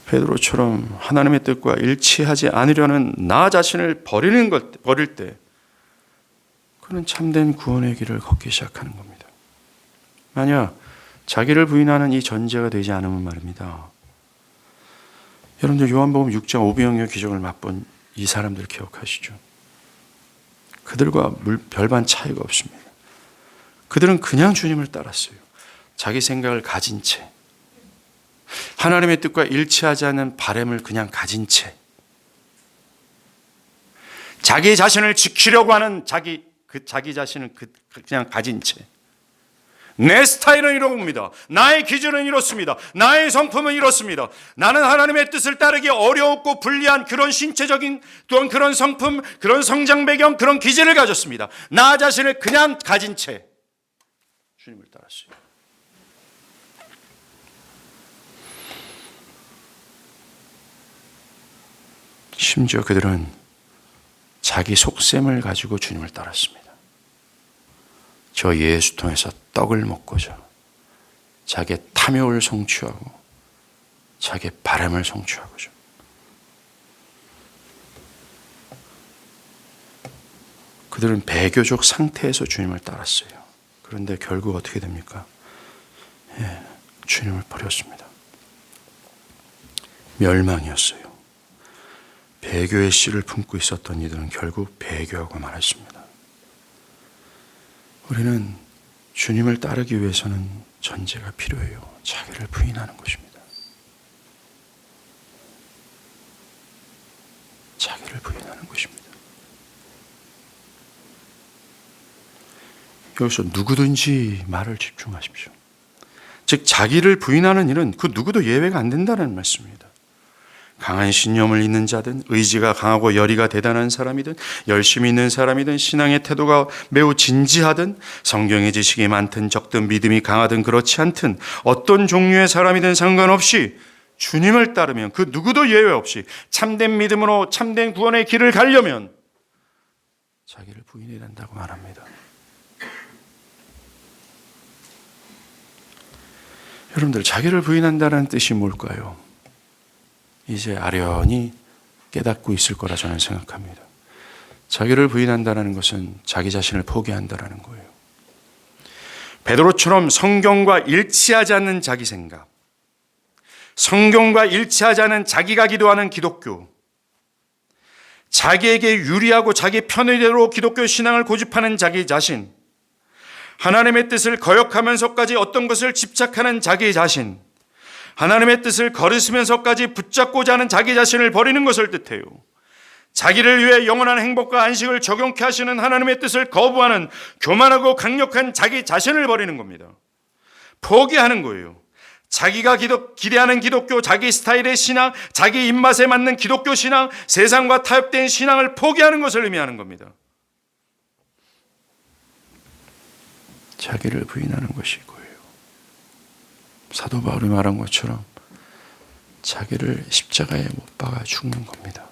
베드로처럼 하나님의 뜻과 일치하지 않으려는 나 자신을 버릴 때 그는 참된 구원의 길을 걷기 시작하는 겁니다. 만약 자기를 부인하는 이 전제가 되지 않으면 말입니다. 여러분들 요한복음 6장 오병이어 기적을 맛본 이 사람들 기억하시죠? 그들과 별반 차이가 없습니다. 그들은 그냥 주님을 따랐어요. 자기 생각을 가진 채, 하나님의 뜻과 일치하지 않는 바램을 그냥 가진 채, 자기 자신을 지키려고 하는 자기 자신을 그냥 가진 채, 내 스타일은 이렇습니다. 나의 기준은 이렇습니다. 나의 성품은 이렇습니다. 나는 하나님의 뜻을 따르기 어려웠고 불리한 그런 신체적인 또한 그런 성품, 그런 성장 배경, 그런 기질을 가졌습니다. 나 자신을 그냥 가진 채 주님을 따랐어요. 심지어 그들은 자기 속셈을 가지고 주님을 따랐습니다. 저 예수 통해서 떡을 먹고자 자기의 탐욕을 성취하고 자기의 바람을 성취하고자. 그들은 배교적 상태에서 주님을 따랐어요. 그런데 결국 어떻게 됩니까? 주님을 버렸습니다. 멸망이었어요. 배교의 씨를 품고 있었던 이들은 결국 배교하고 말았습니다. 우리는 주님을 따르기 위해서는 전제가 필요해요. 자기를 부인하는 것입니다. 자기를 부인하는 것입니다. 여기서 누구든지 말을 집중하십시오. 즉 자기를 부인하는 일은 그 누구도 예외가 안 된다는 말씀입니다. 강한 신념을 있는 자든 의지가 강하고 열의가 대단한 사람이든 열심히 있는 사람이든 신앙의 태도가 매우 진지하든 성경의 지식이 많든 적든 믿음이 강하든 그렇지 않든 어떤 종류의 사람이든 상관없이 주님을 따르면 그 누구도 예외 없이 참된 믿음으로 참된 구원의 길을 가려면 자기를 부인해야 된다고 말합니다. 여러분들 자기를 부인한다는 뜻이 뭘까요? 이제 아련히 깨닫고 있을 거라 저는 생각합니다. 자기를 부인한다는 것은 자기 자신을 포기한다는 거예요. 베드로처럼 성경과 일치하지 않는 자기 생각, 성경과 일치하지 않은 자기가 기도하는 기독교, 자기에게 유리하고 자기 편의대로 기독교 신앙을 고집하는 자기 자신, 하나님의 뜻을 거역하면서까지 어떤 것을 집착하는 자기 자신, 하나님의 뜻을 거르시면서까지 붙잡고자 하는 자기 자신을 버리는 것을 뜻해요. 자기를 위해 영원한 행복과 안식을 적용케 하시는 하나님의 뜻을 거부하는 교만하고 강력한 자기 자신을 버리는 겁니다. 포기하는 거예요. 자기가 기대하는 기독교, 자기 스타일의 신앙, 자기 입맛에 맞는 기독교 신앙, 세상과 타협된 신앙을 포기하는 것을 의미하는 겁니다. 자기를 부인하는 것이고요. 사도 바울이 말한 것처럼 자기를 십자가에 못 박아 죽는 겁니다.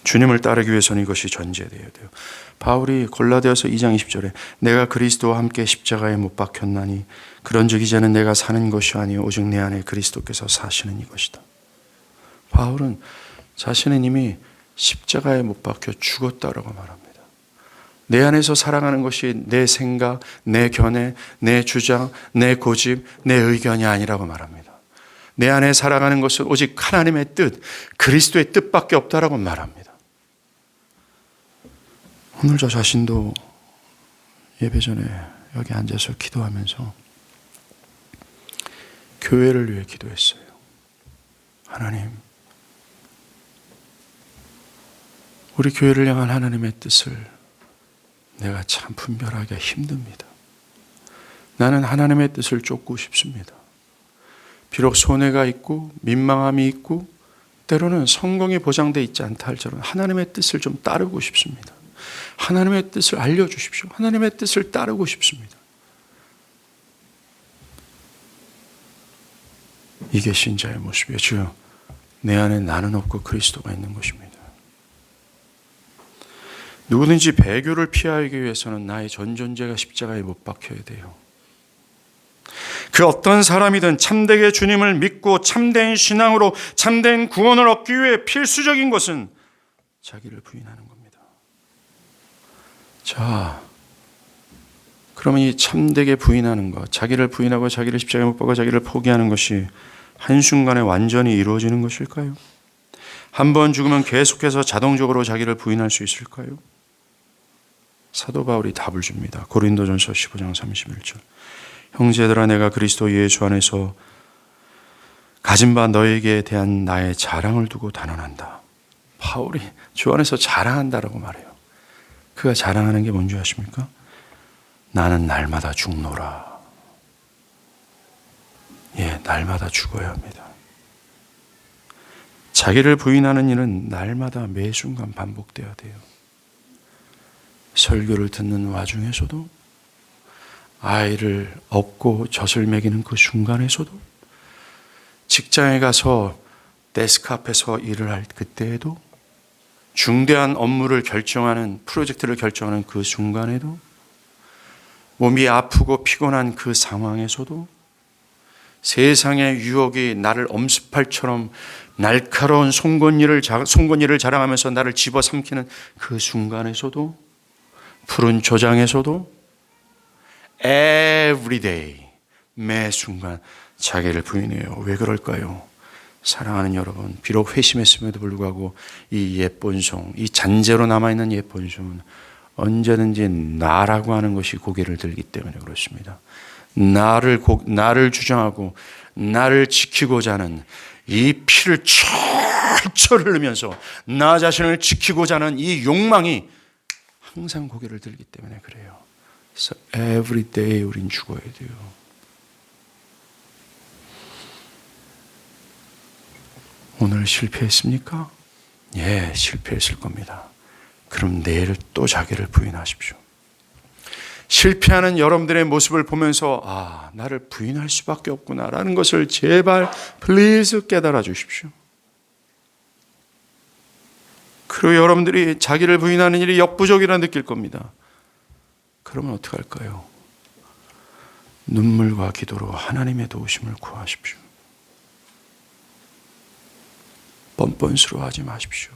주님을 따르기 위해서는 이것이 전제되어야 돼요. 바울이 골라디아서 2장 20절에 내가 그리스도와 함께 십자가에 못 박혔나니 그런즉 이제는 내가 사는 것이 아니요 오직 내 안에 그리스도께서 사시는 이것이다. 바울은 자신은 이미 십자가에 못 박혀 죽었다라고 말합니다. 내 안에서 살아가는 것이 내 생각, 내 견해, 내 주장, 내 고집, 내 의견이 아니라고 말합니다. 내 안에 살아가는 것은 오직 하나님의 뜻, 그리스도의 뜻밖에 없다라고 말합니다. 오늘 저 자신도 예배 전에 여기 앉아서 기도하면서 교회를 위해 기도했어요. 하나님, 우리 교회를 향한 하나님의 뜻을 내가 참 분별하기가 힘듭니다. 나는 하나님의 뜻을 쫓고 싶습니다. 비록 손해가 있고 민망함이 있고 때로는 성공이 보장되어 있지 않다 할지라도 하나님의 뜻을 좀 따르고 싶습니다. 하나님의 뜻을 알려주십시오. 하나님의 뜻을 따르고 싶습니다. 이게 신자의 모습이에요. 주여, 내 안에 나는 없고 그리스도가 있는 것입니다. 누구든지 배교를 피하기 위해서는 나의 전 존재가 십자가에 못 박혀야 돼요. 그 어떤 사람이든 참되게 주님을 믿고 참된 신앙으로 참된 구원을 얻기 위해 필수적인 것은 자기를 부인하는 겁니다. 자, 그러면 이 참되게 부인하는 것, 자기를 부인하고 자기를 십자가에 못 박아 자기를 포기하는 것이 한순간에 완전히 이루어지는 것일까요? 한 번 죽으면 계속해서 자동적으로 자기를 부인할 수 있을까요? 사도 바울이 답을 줍니다. 고린도전서 15장 31절. 형제들아, 내가 그리스도 예수 안에서 가진 바 너에게 대한 나의 자랑을 두고 단언한다. 바울이 주 안에서 자랑한다라고 말해요. 그가 자랑하는 게 뭔지 아십니까? 나는 날마다 죽노라. 예, 날마다 죽어야 합니다. 자기를 부인하는 일은 날마다 매 순간 반복돼야 돼요. 설교를 듣는 와중에서도, 아이를 업고 젖을 먹이는 그 순간에서도, 직장에 가서 데스크 앞에서 일을 할 그때에도, 중대한 업무를 결정하는, 프로젝트를 결정하는 그 순간에도, 몸이 아프고 피곤한 그 상황에서도, 세상의 유혹이 나를 엄습할처럼 날카로운 송곳니를 자랑하면서 나를 집어삼키는 그 순간에서도, 푸른 조장에서도 every day, 매 순간 자기를 부인해요. 왜 그럴까요? 사랑하는 여러분, 비록 회심했음에도 불구하고 이 옛본성, 이 잔재로 남아있는 옛본성은 언제든지 나라고 하는 것이 고개를 들기 때문에 그렇습니다. 나를 주장하고 나를 지키고자 하는 이 피를 철철 흘리면서 나 자신을 지키고자 하는 이 욕망이 항상 고개를 들기 때문에 그래요. 그래서 every day 우린 죽어야 돼요. 오늘 실패했습니까? 예, 실패했을 겁니다. 그럼 내일 또 자기를 부인하십시오. 실패하는 여러분들의 모습을 보면서 나를 부인할 수밖에 없구나라는 것을 제발 플리즈 깨달아 주십시오. 그리고 여러분들이 자기를 부인하는 일이 역부족이라 느낄 겁니다. 그러면 어떻게 할까요? 눈물과 기도로 하나님의 도우심을 구하십시오. 뻔뻔스러워하지 마십시오.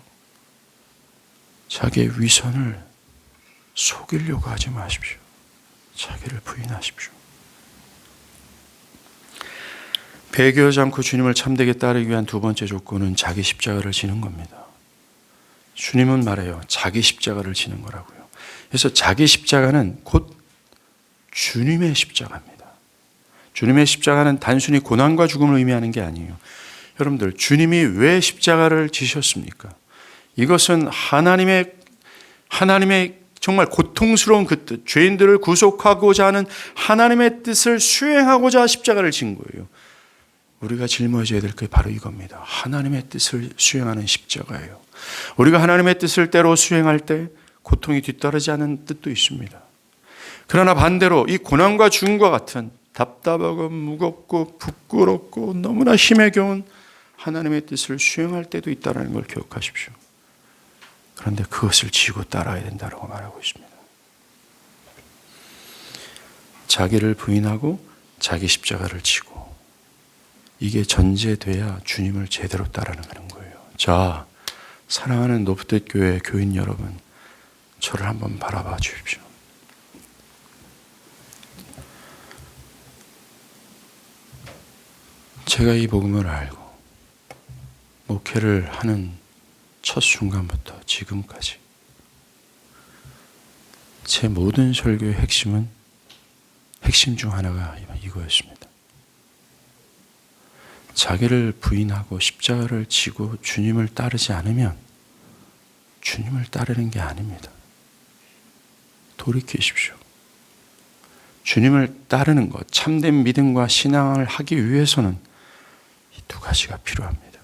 자기의 위선을 속이려고 하지 마십시오. 자기를 부인하십시오. 배교하지 않고 주님을 참되게 따르기 위한 두 번째 조건은 자기 십자가를 지는 겁니다. 주님은 말해요. 자기 십자가를 지는 거라고요. 그래서 자기 십자가는 곧 주님의 십자가입니다. 주님의 십자가는 단순히 고난과 죽음을 의미하는 게 아니에요. 여러분들, 주님이 왜 십자가를 지셨습니까? 이것은 하나님의 정말 고통스러운 그 뜻, 죄인들을 구속하고자 하는 하나님의 뜻을 수행하고자 십자가를 진 거예요. 우리가 짊어져야 될 게 바로 이겁니다. 하나님의 뜻을 수행하는 십자가예요. 우리가 하나님의 뜻을 때로 수행할 때 고통이 뒤따르지 않은 뜻도 있습니다. 그러나 반대로 이 고난과 죽음과 같은 답답하고 무겁고 부끄럽고 너무나 힘에 겨운 하나님의 뜻을 수행할 때도 있다는 걸 기억하십시오. 그런데 그것을 지고 따라야 된다고 말하고 있습니다. 자기를 부인하고 자기 십자가를 지고, 이게 전제돼야 주님을 제대로 따라가는 거예요. 자, 사랑하는 노브댓 교회 교인 여러분, 저를 한번 바라봐 주십시오. 제가 이 복음을 알고 목회를 하는 첫 순간부터 지금까지 제 모든 설교의 핵심 중 하나가 이거였습니다. 자기를 부인하고 십자가를 지고 주님을 따르지 않으면 주님을 따르는 게 아닙니다. 돌이키십시오. 주님을 따르는 것, 참된 믿음과 신앙을 하기 위해서는 이 두 가지가 필요합니다.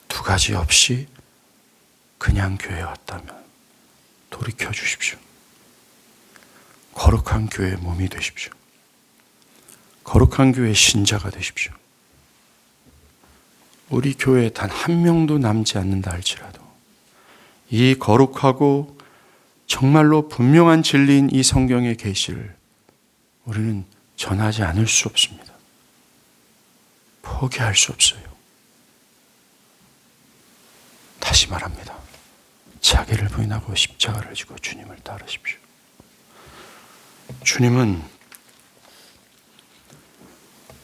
두 가지 없이 그냥 교회에 왔다면 돌이켜 주십시오. 거룩한 교회의 몸이 되십시오. 거룩한 교회의 신자가 되십시오. 우리 교회에 단 한 명도 남지 않는다 할지라도 이 거룩하고 정말로 분명한 진리인 이 성경의 계시를 우리는 전하지 않을 수 없습니다. 포기할 수 없어요. 다시 말합니다. 자기를 부인하고 십자가를 지고 주님을 따르십시오. 주님은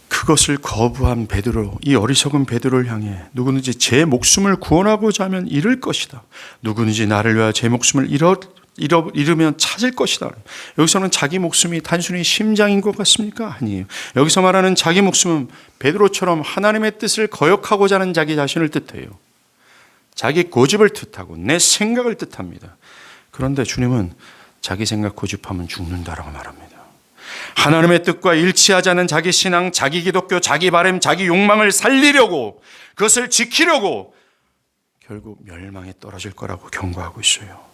그것을 거부한 베드로, 이 어리석은 베드로를 향해 누구든지 제 목숨을 구원하고자 하면 잃을 것이다. 누구든지 나를 위하여 제 목숨을 잃으면 찾을 것이다. 여기서는 자기 목숨이 단순히 심장인 것 같습니까? 아니에요. 여기서 말하는 자기 목숨은 베드로처럼 하나님의 뜻을 거역하고자 하는 자기 자신을 뜻해요. 자기 고집을 뜻하고 내 생각을 뜻합니다. 그런데 주님은 자기 생각 고집하면 죽는다라고 말합니다. 하나님의 뜻과 일치하지 않은 자기 신앙, 자기 기독교, 자기 바람, 자기 욕망을 살리려고 그것을 지키려고 결국 멸망에 떨어질 거라고 경고하고 있어요.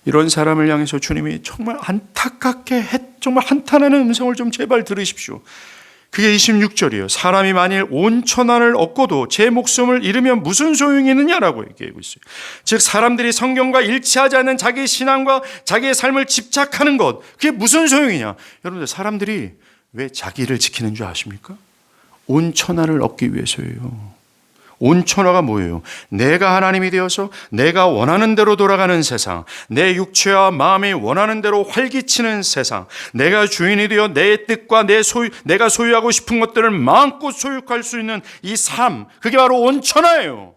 이런 사람을 향해서 주님이 정말 안타깝게 정말 한탄하는 음성을 좀 제발 들으십시오. 그게 26절이에요. 사람이 만일 온 천하를 얻고도 제 목숨을 잃으면 무슨 소용이 있느냐라고 얘기하고 있어요. 즉 사람들이 성경과 일치하지 않는 자기 신앙과 자기의 삶을 집착하는 것, 그게 무슨 소용이냐. 여러분들, 사람들이 왜 자기를 지키는 줄 아십니까? 온 천하를 얻기 위해서예요. 온 천하가 뭐예요? 내가 하나님이 되어서 내가 원하는 대로 돌아가는 세상, 내 육체와 마음이 원하는 대로 활기치는 세상, 내가 주인이 되어 내 뜻과 내가 소유하고 싶은 것들을 마음껏 소유할 수 있는 이 삶, 그게 바로 온 천하예요.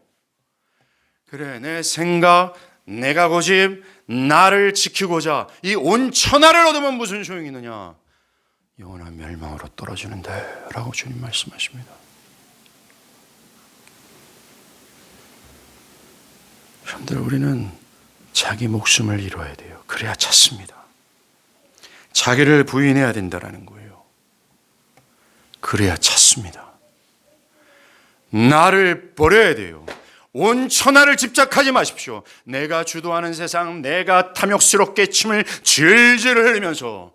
그래, 내 생각, 내가 고집, 나를 지키고자 이 온 천하를 얻으면 무슨 소용이 있느냐? 영원한 멸망으로 떨어지는데 라고 주님 말씀하십니다. 여러분들, 우리는 자기 목숨을 잃어야 돼요. 그래야 찾습니다. 자기를 부인해야 된다는 거예요. 그래야 찾습니다. 나를 버려야 돼요. 온 천하를 집착하지 마십시오. 내가 주도하는 세상, 내가 탐욕스럽게 침을 질질 흘리면서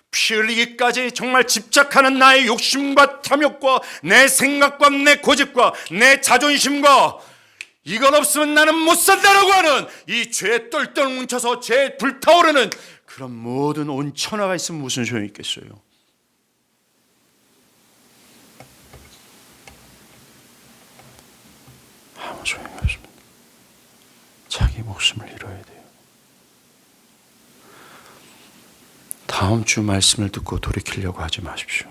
피 흘리기까지 정말 집착하는 나의 욕심과 탐욕과 내 생각과 내 고집과 내 자존심과 이건 없으면 나는 못 산다라고 하는 이 죄에 똘똘 뭉쳐서 죄에 불타오르는 그런 모든 온 천하가 있으면 무슨 소용이 있겠어요? 아무 소용이 없습니다. 자기 목숨을 잃어야 돼요. 다음 주 말씀을 듣고 돌이키려고 하지 마십시오.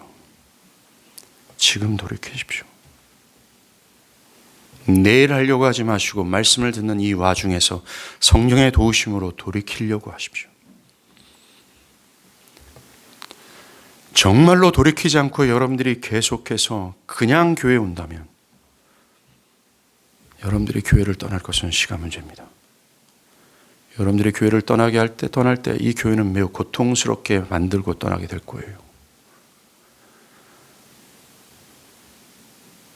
지금 돌이키십시오. 내일 하려고 하지 마시고 말씀을 듣는 이 와중에서 성령의 도우심으로 돌이키려고 하십시오. 정말로 돌이키지 않고 여러분들이 계속해서 그냥 교회에 온다면 여러분들이 교회를 떠날 것은 시간 문제입니다. 여러분들이 교회를 떠날 때 이 교회는 매우 고통스럽게 만들고 떠나게 될 거예요.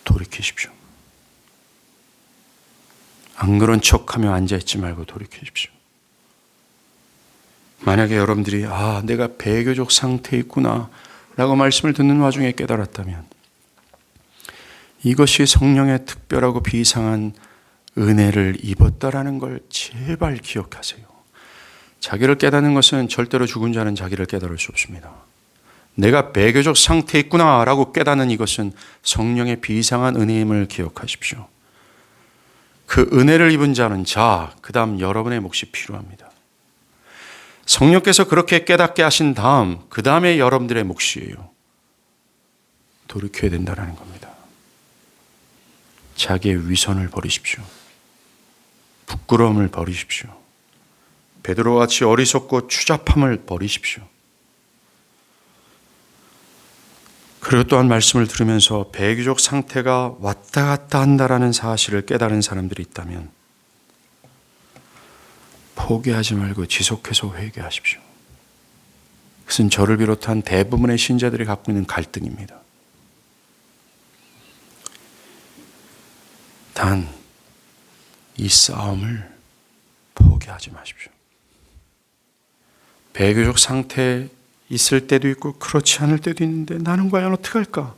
돌이키십시오. 안 그런 척하며 앉아있지 말고 돌이키십시오. 만약에 여러분들이 내가 배교적 상태에 있구나 라고 말씀을 듣는 와중에 깨달았다면 이것이 성령의 특별하고 비상한 은혜를 입었다라는 걸 제발 기억하세요. 자기를 깨닫는 것은 절대로 죽은 자는 자기를 깨달을 수 없습니다. 내가 배교적 상태에 있구나 라고 깨닫는 이것은 성령의 비상한 은혜임을 기억하십시오. 그 은혜를 입은 자는 그 다음 여러분의 몫이 필요합니다. 성령께서 그렇게 깨닫게 하신 다음 그 다음에 여러분들의 몫이에요. 돌이켜야 된다는 겁니다. 자기의 위선을 버리십시오. 부끄러움을 버리십시오. 베드로와 같이 어리석고 추잡함을 버리십시오. 그리고 또한 말씀을 들으면서 배교적 상태가 왔다 갔다 한다라는 사실을 깨달은 사람들이 있다면 포기하지 말고 지속해서 회개하십시오. 그것은 저를 비롯한 대부분의 신자들이 갖고 있는 갈등입니다. 단, 이 싸움을 포기하지 마십시오. 배교적 상태에 있을 때도 있고 그렇지 않을 때도 있는데 나는 과연 어떻게 할까?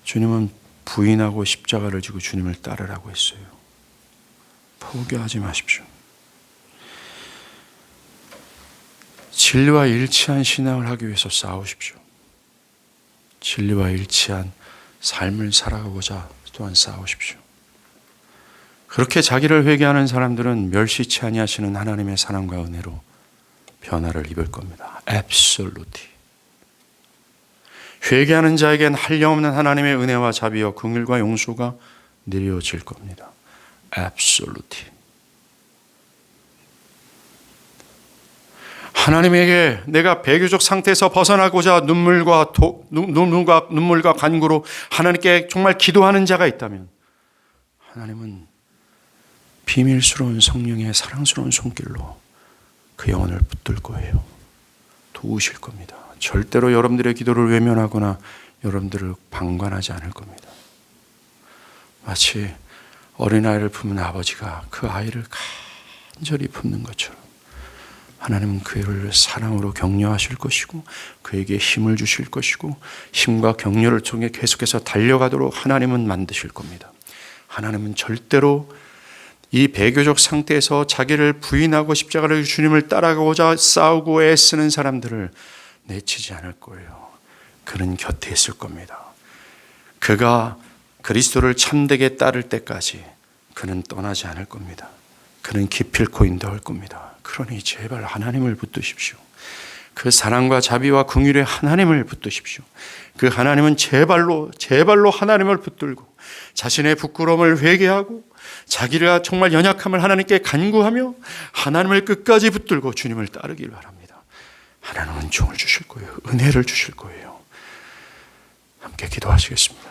주님은 부인하고 십자가를 지고 주님을 따르라고 했어요. 포기하지 마십시오. 진리와 일치한 신앙을 하기 위해서 싸우십시오. 진리와 일치한 삶을 살아가고자 또한 싸우십시오. 그렇게 자기를 회개하는 사람들은 멸시치 아니하시는 하나님의 사랑과 은혜로 변화를 입을 겁니다. Absolutely. 회개하는 자에겐 한량없는 하나님의 은혜와 자비와 긍휼과 용서가 내려질 겁니다. Absolutely. 하나님에게 내가 배교적 상태에서 벗어나고자 눈물과 간구로 하나님께 정말 기도하는 자가 있다면 하나님은 비밀스러운 성령의 사랑스러운 손길로 그 영혼을 붙들 거예요. 도우실 겁니다. 절대로 여러분들의 기도를 외면하거나 여러분들을 방관하지 않을 겁니다. 마치 어린아이를 품은 아버지가 그 아이를 간절히 품는 것처럼 하나님은 그를 사랑으로 격려하실 것이고 그에게 힘을 주실 것이고 힘과 격려를 통해 계속해서 달려가도록 하나님은 만드실 겁니다. 하나님은 절대로 이 배교적 상태에서 자기를 부인하고 십자가를 주님을 따라가고자 싸우고 애쓰는 사람들을 내치지 않을 거예요. 그는 곁에 있을 겁니다. 그가 그리스도를 참되게 따를 때까지 그는 떠나지 않을 겁니다. 그는 기필코 인도할 겁니다. 그러니 제발 하나님을 붙드십시오. 그 사랑과 자비와 긍휼의 하나님을 붙드십시오. 그 하나님은 제발로 하나님을 붙들고 자신의 부끄러움을 회개하고 자기가 정말 연약함을 하나님께 간구하며 하나님을 끝까지 붙들고 주님을 따르길 바랍니다. 하나님은 은총을 주실 거예요. 은혜를 주실 거예요. 함께 기도하시겠습니다.